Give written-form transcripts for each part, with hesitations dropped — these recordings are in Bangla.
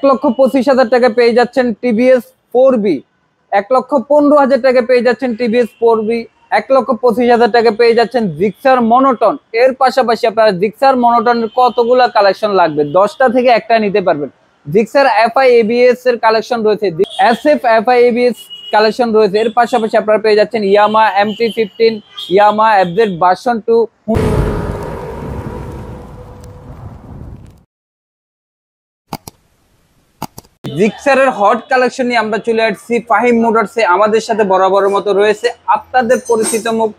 1,25,000 টাকা পেয়ে যাচ্ছেন টিভিএস 4বি। 1,15,000 টাকা পেয়ে যাচ্ছেন টিভিএস 4বি। 1,25,000 টাকা পেয়ে যাচ্ছেন জিক্সার মনোটন। এর পাশাপাশি আপনারা জিক্সার মনোটনের কতগুলা কালেকশন লাগবে, 10টা থেকে একটা নিতে পারবেন। জিক্সার এফআই এবিএস এর কালেকশন রয়েছে, এসএফ এফআই এবিএস কালেকশন রয়েছে। এর পাশাপাশি আপনারা পেয়ে যাচ্ছেন Yamaha MT-15, Yamaha FZ version 2। জিক্সারের হট কালেকশন নিয়ে আমরা চলে আসছি ফাহিম মোটরসে। আমাদের সাথে বরাবরের মতো রয়েছে আপনাদের পরিচিত মুখ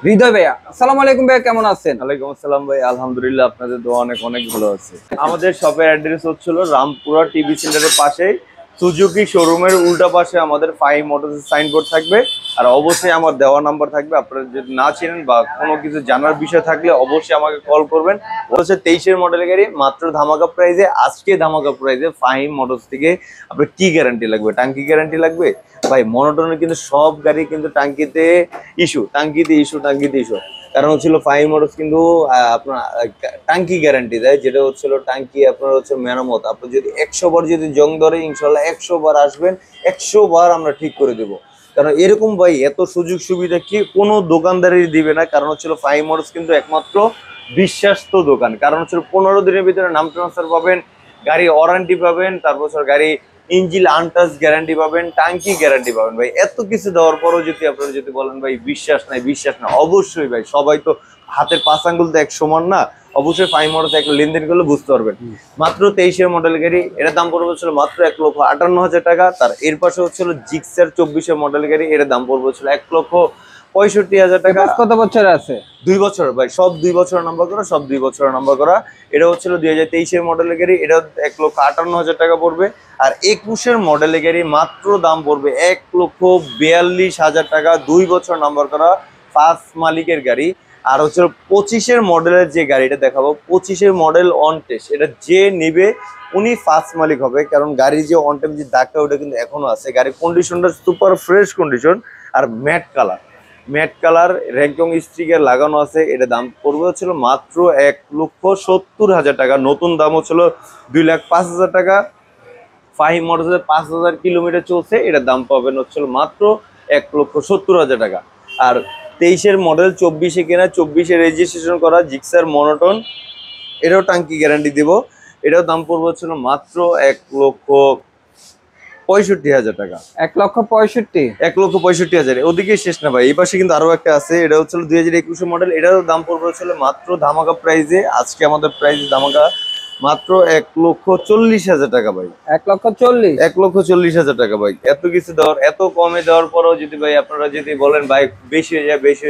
হৃদয় ভাইয়া। আসসালামু আলাইকুম ভাইয়া, কেমন আছেন? ওয়ালাইকুম আসসালাম ভাই, আলহামদুলিল্লাহ, আপনাদের দোয়া অনেক অনেক ভালো আছে। আমাদের শপের অ্যাড্রেস হচ্ছিল রামপুরা টিভি সেন্টারের পাশেই, সুজুকি শোরুমের উল্টা পাশে আমাদের ফাহিম মোটরস সাইনবোর্ড থাকবে। আর অবশ্যই আমার দেওয়া নাম্বার থাকবে, আপনারা যদি না চিনেন বা কোনো কিছু জানার বিষয় থাকলে অবশ্যই আমাকে কল করবেন। হচ্ছে 23-এর মডেলের গাড়ি মাত্র ধামাকা প্রাইজে, আজকে ধামাকা প্রাইজে ফাহিম মোটরস থেকে। আপনার কি গ্যারান্টি লাগবে? টাঙ্কি গ্যারান্টি লাগবে ভাই। মনোটনের কিন্তু সব গাড়ি কিন্তু টাঙ্কিতে ইস্যু, টাঙ্কিতে ইস্যু। কারণ হচ্ছিল ফাহিম মোটরস কিন্তু আপনার টাঙ্কি গ্যারান্টি দেয়, যেটা হচ্ছিল টাঙ্কি আপনার হচ্ছে মেরামত। আপনি যদি 100 বার যদি জং ধরে, ইনশাল্লাহ 100 বার আসবেন, 100 বার আমরা ঠিক করে দেবো। কারণ এরকম ভাই এত সুযোগ সুবিধা কি কোনো দোকানদারই দিবে না। কারণ হচ্ছিল ফাহিম মোটরস কিন্তু একমাত্র বিশ্বাস্ত দোকান। কারণ হচ্ছিল 15 দিনের ভিতরে নাম ট্রান্সফার পাবেন, গাড়ি ওয়ারেন্টি পাবেন, তারপর গাড়ি ইঞ্জিন আনটাচ গ্যারান্টি পাবেন, টাঙ্কি গ্যারান্টি পাবেন। ভাই এত কিছু দেওয়ার পরও যদি আপনারা যদি বলেন ভাই বিশ্বাস নাই, অবশ্যই ভাই, সবাই তো হাতের 5 আঙ্গুল তো এক সমান না। অবশ্যই ফাহিম মোটরস একটা লেনদেন করলে বুঝতে পারবেন। মাত্র 23-এর মডেল গাড়ি, এটার দাম পড়বে হচ্ছিল মাত্র 1,58,000 টাকা। তার এর পাশে হচ্ছিল জিক্সার 24-এর মডেল গাড়ি, এটার দাম পড়বে হচ্ছিল 1,65,000 টাকা। কত বছর আছে? 2 বছর ভাই, সব 2 বছরের নাম্বার করা, সব 2 বছরের নাম্বার করা। এটা হচ্ছিল 2023-এর মডেলের গাড়ি, এটা 1,58,000 টাকা পড়বে। আর 21-এর মডেলের গাড়ি মাত্র দাম পড়বে 1,42,000 টাকা, 2 বছর নাম্বার করা, ফার্স্ট মালিকের গাড়ি। আর হচ্ছে 25-এর মডেলের যে গাড়িটা দেখাবো, 25-এর মডেল অন টেস্ট, এটা যে নিবে উনি ফার্স্ট মালিক হবে। কারণ গাড়ির যে অন টেস্ট যে দাগটা ওটা কিন্তু এখনো আছে। গাড়ির কন্ডিশনটা সুপার ফ্রেশ কন্ডিশন, আর ম্যাট কালার র্যাংকং স্টিকার লাগানো আছে। এটা দাম পড়বে হচ্ছিল মাত্র 1,70,000 টাকা। নতুন দাম হচ্ছিল 2,05,000 টাকা। ফাহিম মোটরসের 5,000 কিলোমিটার চলছে, এটার দাম পাবেন হচ্ছিল মাত্র 1,70,000 টাকা। আর 23-এর মডেল 24-এ কেনা, 24-এ রেজিস্ট্রেশন করা জিক্সার মনোটন, এটাও টাঙ্কি গ্যারান্টি দিব। এটাও দাম পড়বে হচ্ছিল মাত্র 1,65,000 টাকা। 1,65,000? 1,65,000। ওদিকে শেষ না ভাই, এই পাশে কিন্তু আরো একটা আছে। এটা হচ্ছে 2021 মডেল, এটারও দাম পড়বে হচ্ছিল মাত্র ধামাকা প্রাইজে। আজকে আমাদের প্রাইস ধামাকা মাত্র 1,40,000 টাকা ভাই। 1,40,000? 1,40,000 টাকা ভাই। এত কিছু দেওয়ার, এত কমে দেওয়ার পরেও যদি ভাই আপনারা যদি বলেন ভাই বেশি হয়ে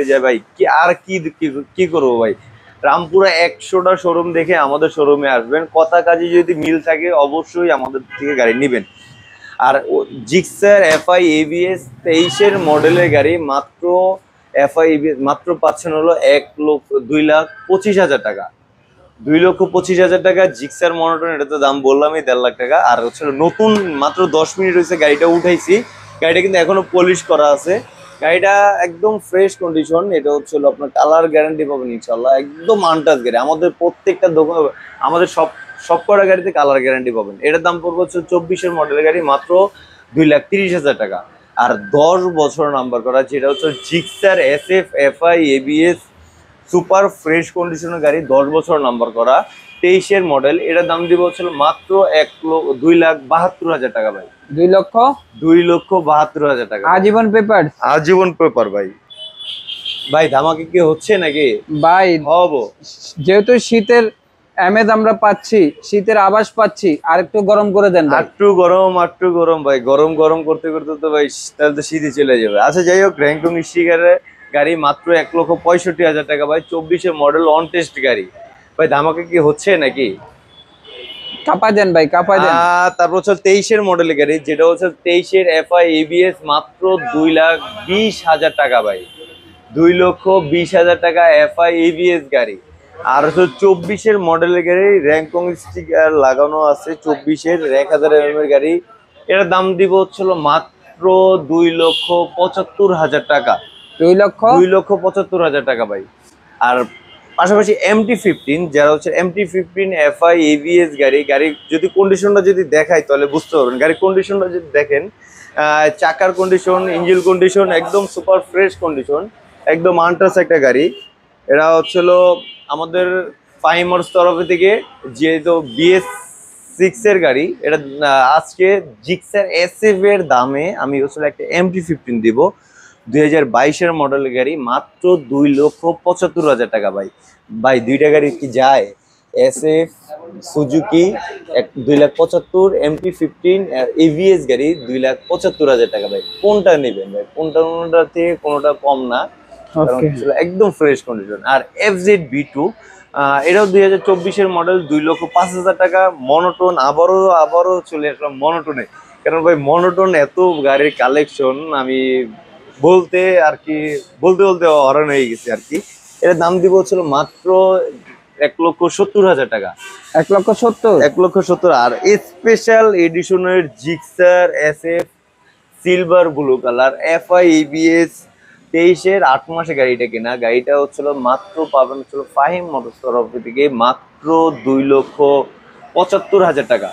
যায় ভাই, কি আর কি করবো ভাই। রামপুরা 100টা শোরুম দেখে আমাদের শোরুমে আসবেন, কথা কাজে যদি মিল থাকে অবশ্যই আমাদের থেকে গাড়ি নেবেন। আর জিক্সার এফআই এবিএস 23-এর মডেলের গাড়ি মাত্র এফআই এবিএস মাত্র পাচ্ছেন হলো 2,25,000 টাকা। 2,25,000 টাকা জিক্সার মনোটন, এটা তো দাম বললামই 1.5 লাখ টাকা। আর হচ্ছে নতুন মাত্র 10 মিনিট হয়েছে গাড়িটা উঠাইছি, গাড়িটা কিন্তু এখনো পলিশ করা আছে, গাড়িটা একদম ফ্রেশ কন্ডিশন। এটা হচ্ছিল আপনার কালার গ্যারান্টি পাবেন ইনশাল্লাহ, একদম আনটাচ গাড়ি। আমাদের প্রত্যেকটা দোকান, আমাদের সব কটা গাড়িতে কালার গ্যারান্টি পাবেন। এটার দাম পড়বে হচ্ছে 24-এর মডেলের গাড়ি মাত্র 2,30,000 টাকা। আর 10 বছর নাম্বার করা, যেটা হচ্ছে Gixxer SF FI ABS super fresh কন্ডিশনের গাড়ি, 10 বছর নাম্বার করা, 23-এর মডেল। এটার দাম দিব হচ্ছিল মাত্র 2,72,000 টাকা ভাই। 2,72,000 টাকা। আজীবন পেপার ভাই। ভাই ধামাকে কি হচ্ছে নাকি ভাই? হবো, যেহেতু শীতের আমেজ আমরা পাচ্ছি, শীতের আভাস পাচ্ছি, আর একটু গরম করে দেন। একটু গরম ভাই, গরম করতে করতে তো ভাই তাহলে তো শীতই চলে যাবে। আচ্ছা যাই হোক, র্যাংকং স্টিকারের গাড়ি মাত্র 1,65,000 টাকা ভাই। 24-এর মডেল অন টেস্ট গাড়ি ভাই। ধামাকে কি হচ্ছে নাকি? কাপা দেন ভাই, কাপা দেন। তারপর হচ্ছে 23-এর মডেলের গাড়ি, যেটা হচ্ছে 23-এর এফআই এবিএস মাত্র 2,20,000 টাকা ভাই। 2,20,000 টাকা এফআই এবিএস গাড়ি। আর হচ্ছে 24-এর মডেলের গাড়ি, র্যাংকং স্টিকার লাগানো আছে, 24-এর 1000 mm এর গাড়ি। এটার দাম দিব হচ্ছিল মাত্র 2,75,000 টাকা। 2,75,000 টাকা ভাই। আর পাশাপাশি MT-15, যারা হচ্ছে MT-15 FI ABS গাড়ি যদি কন্ডিশনটা যদি দেখাই তাহলে বুঝতে পারবেন। গাড়ির কন্ডিশনটা যদি দেখেন, চাকার কন্ডিশন, ইঞ্জিন কন্ডিশন একদম সুপার ফ্রেশ কন্ডিশন, একদম আনটাচ একটা গাড়ি। এটা হচ্ছিল আমাদের ফাইমার্স তরফ থেকে, যেহেতু BS6 এর গাড়ি, এটা আজকে জিক্সার SF এর দামে আমি হচ্ছে একটা MT-15 দিব। 2022-এর মডেলের গাড়ি, মাত্র 2,75,000 টাকা। ভাই দুইটা গাড়ি কি যায়? SF সুজুকি 2,75,000, MT-15 ABS গাড়ি 2,75,000 টাকা। ভাই কোনটা নেবেন? ভাই কোনটা থেকে কোনোটা কম না, কারণ একদম ফ্রেশ কন্ডিশন। আর FZ-B2, এটাও 2024-এর মডেল, 2,05,000 টাকা। মনোটোন, আবারও চলে আসলাম মনোটোনে, কারণ ভাই মনোটোন এত গাড়ির কালেকশন, আমি বলতে বলতে হরান হয়ে গেছে আর কি। এর দাম দিব হচ্ছিল মাত্র 1,70,000 টাকা। 1,70,000? 1,70,000। আর স্পেশাল এডিশনের Gixxer SF silver blue colour FI ABS 23-এর 8 মাসে গাড়িটা কেনা। গাড়িটা হচ্ছিল মাত্র পাবেন হচ্ছিল ফাহিম মোটরস তরফ থেকে মাত্র 2,75,000 টাকা।